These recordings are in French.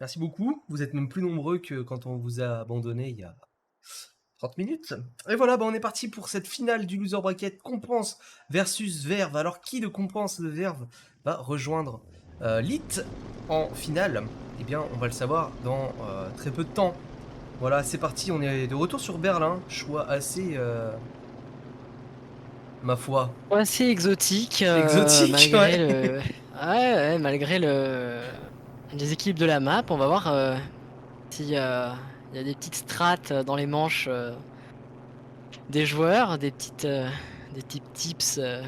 Merci beaucoup. Vous êtes même plus nombreux que quand on vous a abandonné il y a 30 minutes. Et voilà, bah, on est parti pour cette finale du Loser Bracket Compense versus Verve. Alors, qui de Compense de Verve va rejoindre Lit en finale? Eh bien, on va le savoir dans très peu de temps. Voilà, c'est parti. On est de retour sur Berlin. Choix assez, ma foi, Assez exotique, exotique, malgré ouais. le ouais, malgré les équipes de la map. On va voir, s'il y a des petites strates, dans les manches, des joueurs, des petits tips, On va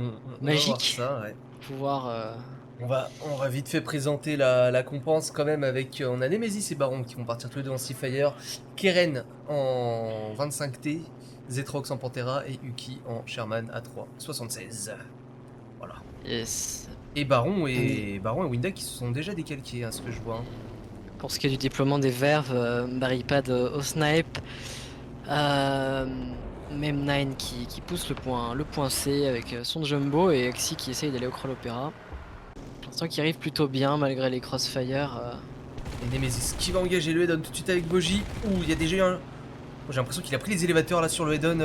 voir magiques ça, ouais. pour pouvoir, On va vite fait présenter la compense quand même avec on a Nemesis et Baron qui vont partir tous les deux en Seafire, Keren en 25T, Zetrox en Pantera et Uki en Sherman à 3,76. Voilà. yes. Et Baron et Winda qui se sont déjà décalqués à ce que je vois, hein. Pour ce qui est du déploiement des verves, Barripad, au snipe, Mem9 qui pousse le point C avec, son jumbo et Axi qui essaye d'aller au crawl opéra. Pour l'instant qui arrive plutôt bien malgré les crossfire, Et Nemesis qui va engager le head-on tout de suite avec Boji. Ouh, il y a déjà eu un... J'ai l'impression qu'il a pris les élévateurs là sur le head-on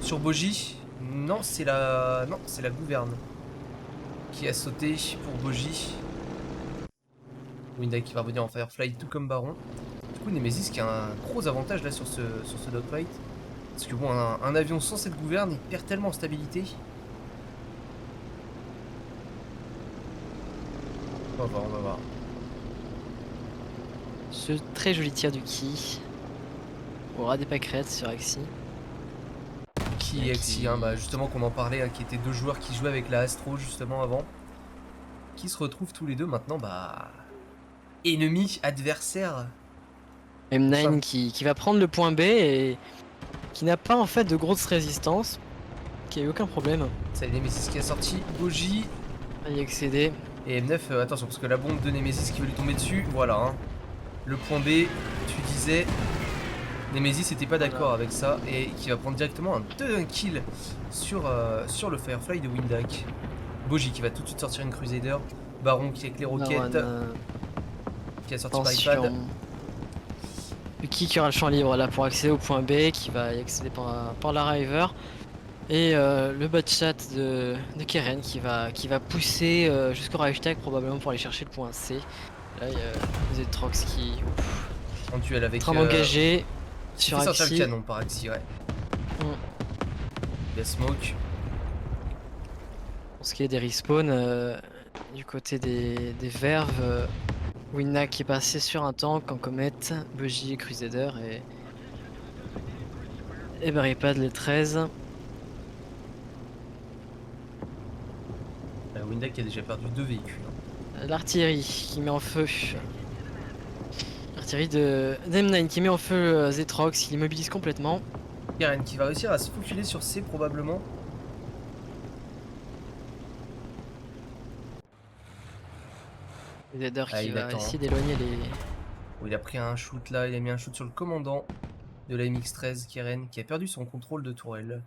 sur Boji. Non, c'est la gouverne qui a sauté pour Boji. Winda qui va revenir en Firefly tout comme Baron. Du coup Nemesis qui a un gros avantage là sur ce dogfight. Parce que bon, un avion sans cette gouverne, il perd tellement en stabilité. On va voir, on va voir. Ce très joli tir du Ki aura des pâquerettes sur Axi. Qui est Axie, hein, bah justement qu'on en parlait, hein, qui étaient deux joueurs qui jouaient avec la Astro justement avant. Qui se retrouvent tous les deux maintenant, bah... ennemis, adversaires. Au sein. M9 qui va prendre le point B et qui n'a pas en fait de grosse résistance, qui a eu aucun problème C'est Nemesis qui a sorti, Boji. à y accéder. Et M9, attention, parce que la bombe de Nemesis qui va lui tomber dessus, voilà. Hein. Le point B, tu disais... Nemesis n'était pas d'accord avec ça et qui va prendre directement un kill sur le Firefly de Windak. Boji qui va tout de suite sortir une Crusader. Baron qui avec les roquettes. Marwan, Qui a sorti attention. Barripad. Uki qui aura le champ libre là pour accéder au point B, qui va y accéder par la River. Et le bot chat de Keren qui va pousser jusqu'au hashtag probablement pour aller chercher le point C. Là il y a Zetrox qui En duel est en avec. train d'engager Qui sur fait sortir le Axi. canon par Axi, ouais. Il y a Smoke. Pour ce qui est des respawns, du côté des verves, Winna qui est passé sur un tank en comète, Boji et Crusader et Barripad les 13. Windak qui a déjà perdu 2 véhicules. L'artillerie qui met en feu. L'artillerie de M9 qui met en feu Zetrox, qui l'immobilise complètement. Karen qui va réussir à se faufiler sur C probablement. Crusader qui Il va attend. essayer d'éloigner les. Oh, il a pris un shoot là, il a mis un shoot sur le commandant de la MX-13, Karen, qui a perdu son contrôle de tourelle.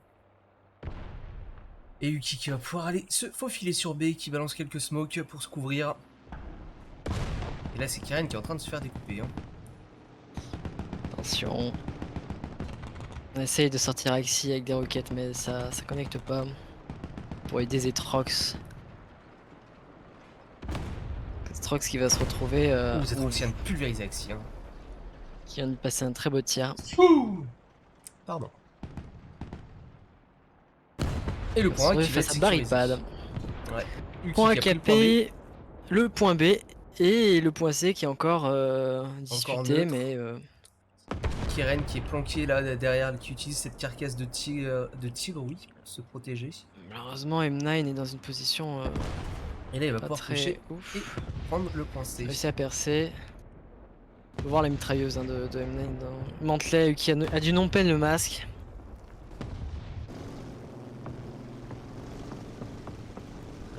Et Uki qui va pouvoir aller se faufiler sur B, qui balance quelques smokes pour se couvrir. Et là c'est Karen qui est en train de se faire découper. Hein. Attention. On essaye de sortir Axi avec des roquettes, mais ça connecte pas. Pour aider Zetrox. Zetrox qui va se retrouver. Zetrox qui vient de pulvériser Axi. Hein. Qui vient de passer un très beau tir. Pardon. Et le point A qui va face à Barripad. Ouais. Point capé, le point B et le point C qui est encore discuté, mais Kiren qui est planqué là derrière, qui utilise cette carcasse de tigre, oui, pour se protéger. malheureusement M9 est dans une position Et là il va pas pouvoir très pusher ouf. et prendre le point C. Réussi à percer. On peut voir la mitrailleuse hein, de M9 dans Mantelet qui a du non-pen le masque.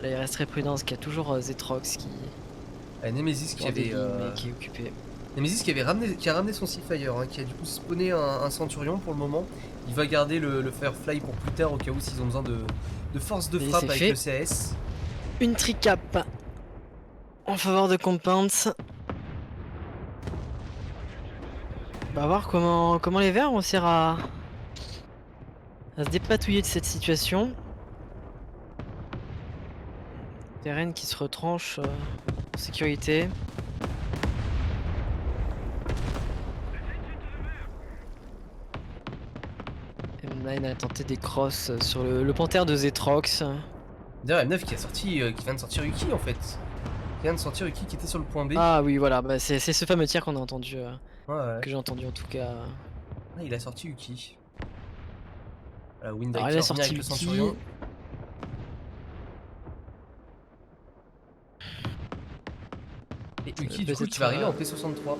Là il reste très prudence qu'il y a toujours Zetrox qui. Nemesis qui avait. Qui est occupé. Nemesis qui a ramené son Seafire, hein, qui a du coup spawné un Centurion pour le moment. Il va garder le Firefly pour plus tard au cas où s'ils ont besoin de force de frappe avec le CAS. Une tricap en faveur de Compounds. On va voir comment les Verts vont réussir à se dépatouiller de cette situation. Terrain qui se retranche en sécurité. M9 a tenté des crosses sur le panthère de Zetrox. D'ailleurs, M9 qui a sorti, qui vient de sortir Uki en fait. Qui vient de sortir Uki qui était sur le point B. Ah oui, voilà, bah, c'est ce fameux tir qu'on a entendu, Ouais, ouais. que j'ai entendu en tout cas. Ah, il a sorti Uki. Alors Windy il qui a revient sorti avec le Lucky. Centurion. Et Uki du coup qui Peut-être va arriver en P63.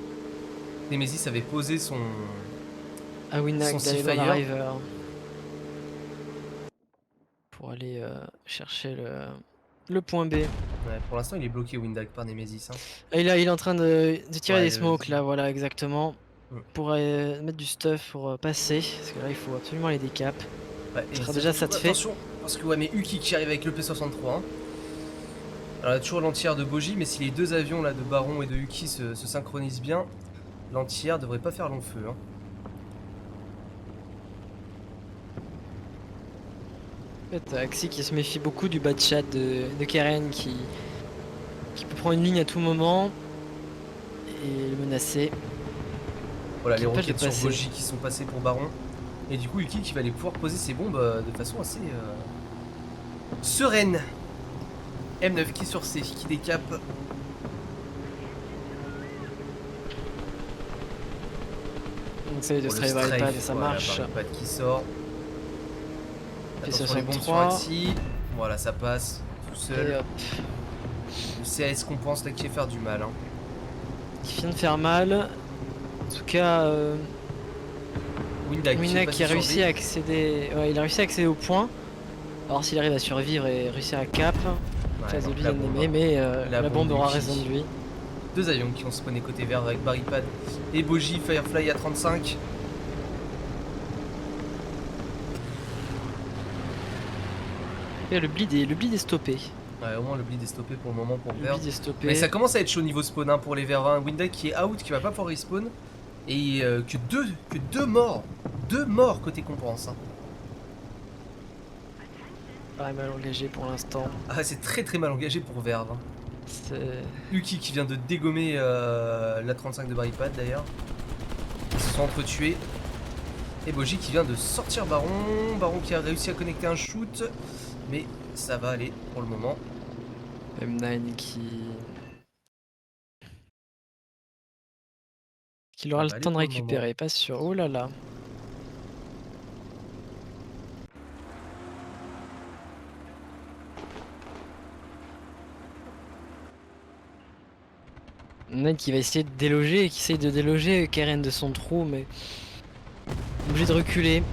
Nemesis avait posé son à Winnack d'aller dans la Seafire. river pour aller chercher le point B. Ouais, pour l'instant il est bloqué Windag par Nemesis. Hein. Ah, il est en train de tirer Ouais, des smokes là, voilà exactement. Mm. Pour mettre du stuff pour passer. Parce que là il faut absolument les décaps. Ouais, et Sera déjà ça de fait. attention, parce que ouais, mais Uki qui arrive avec le P63. Hein. Alors il y a toujours l'entière de Boji, mais si les deux avions là de Baron et de Uki se synchronisent bien, l'entière devrait pas faire long feu. Hein. En fait, Axi qui se méfie beaucoup du bad chat de Keren qui peut prendre une ligne à tout moment et le menacer. Voilà, Qui les empêche de roquettes sur passer. Boji qui sont passées pour Baron. Et du coup, Uki qui va aller pouvoir poser ses bombes de façon assez sereine. M9 qui est sur C, qui décape. On essaye de Pour le strafe Barricade et ça voilà, marche. Barricade qui sort. Attention les bombes sur 63. Axi. Voilà, ça passe tout seul. Et hop. Le CAS compense là qui va faire du mal. Hein. Qui vient de faire mal. En tout cas, Windag qui a réussi à accéder. Ouais, il a réussi à accéder au point. Alors s'il arrive à survivre et réussir à cap. Phase de vie aimé, mais la bombe aura raison de lui. Deux avions qui ont spawné côté vert avec Barricade et Boji, Firefly à 35. Et le bleed est stoppé. Ouais, au moins le bleed est stoppé pour le moment pour Le vert. bleed est stoppé. Mais ça commence à être chaud niveau spawn hein, pour les verts. Hein. Windag qui est out, qui va pas pouvoir respawn. Et que deux morts. Deux morts côté compense. Hein. Pas mal engagé pour l'instant. Ah, c'est très mal engagé pour Verve. Hein. C'est Uki qui vient de dégommer la 35 de Barricade d'ailleurs. Ils se sont entretués. Et Boji qui vient de sortir Baron. Baron qui a réussi à connecter un shoot. Mais ça va aller pour le moment. M9 qui aura le temps de récupérer, pas sûr. Oh là là. M9 qui va essayer de déloger, qui essaye de déloger Keren de son trou, mais obligé de reculer.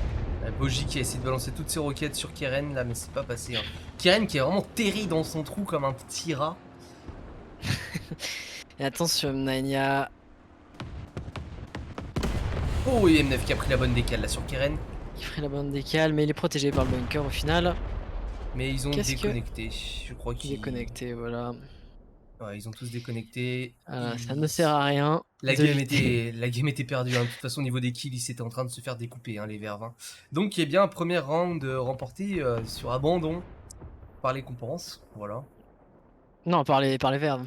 Boji qui a essayé de balancer toutes ses roquettes sur Keren là, mais c'est pas passé. Hein. Keren qui est vraiment terri dans son trou comme un petit rat. Et attention, M9, il y a. Oh, et M9 qui a pris la bonne décale là sur Keren. Il ferait la bonne décale, mais il est protégé par le bunker au final. Mais ils ont déconnecté. Je crois qu'ils. Déconnecté, voilà. Ouais, ils ont tous déconnecté. Ça ne sert à rien. La game était perdue. Hein. De toute façon, au niveau des kills, ils étaient en train de se faire découper, hein, les verts. Hein. Donc, il y a bien un premier round remporté sur abandon par les compenses. Voilà. Non, par les verts.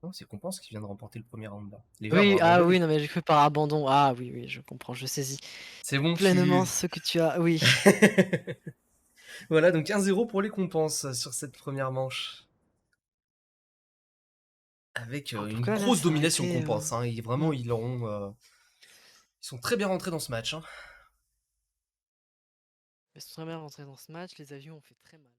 Non, c'est compense qui vient de remporter le premier round là. Les Oui, verts ah oui, non, mais j'ai cru par abandon. Ah oui, je comprends, je saisis c'est bon, pleinement ce que tu as. Oui. Voilà, donc 1-0 pour les compenses sur cette première manche. Avec une grosse domination compense. Hein. Vraiment, ils sont très bien rentrés dans ce match. Hein. Ils sont très bien rentrés dans ce match. Les avions ont fait très mal.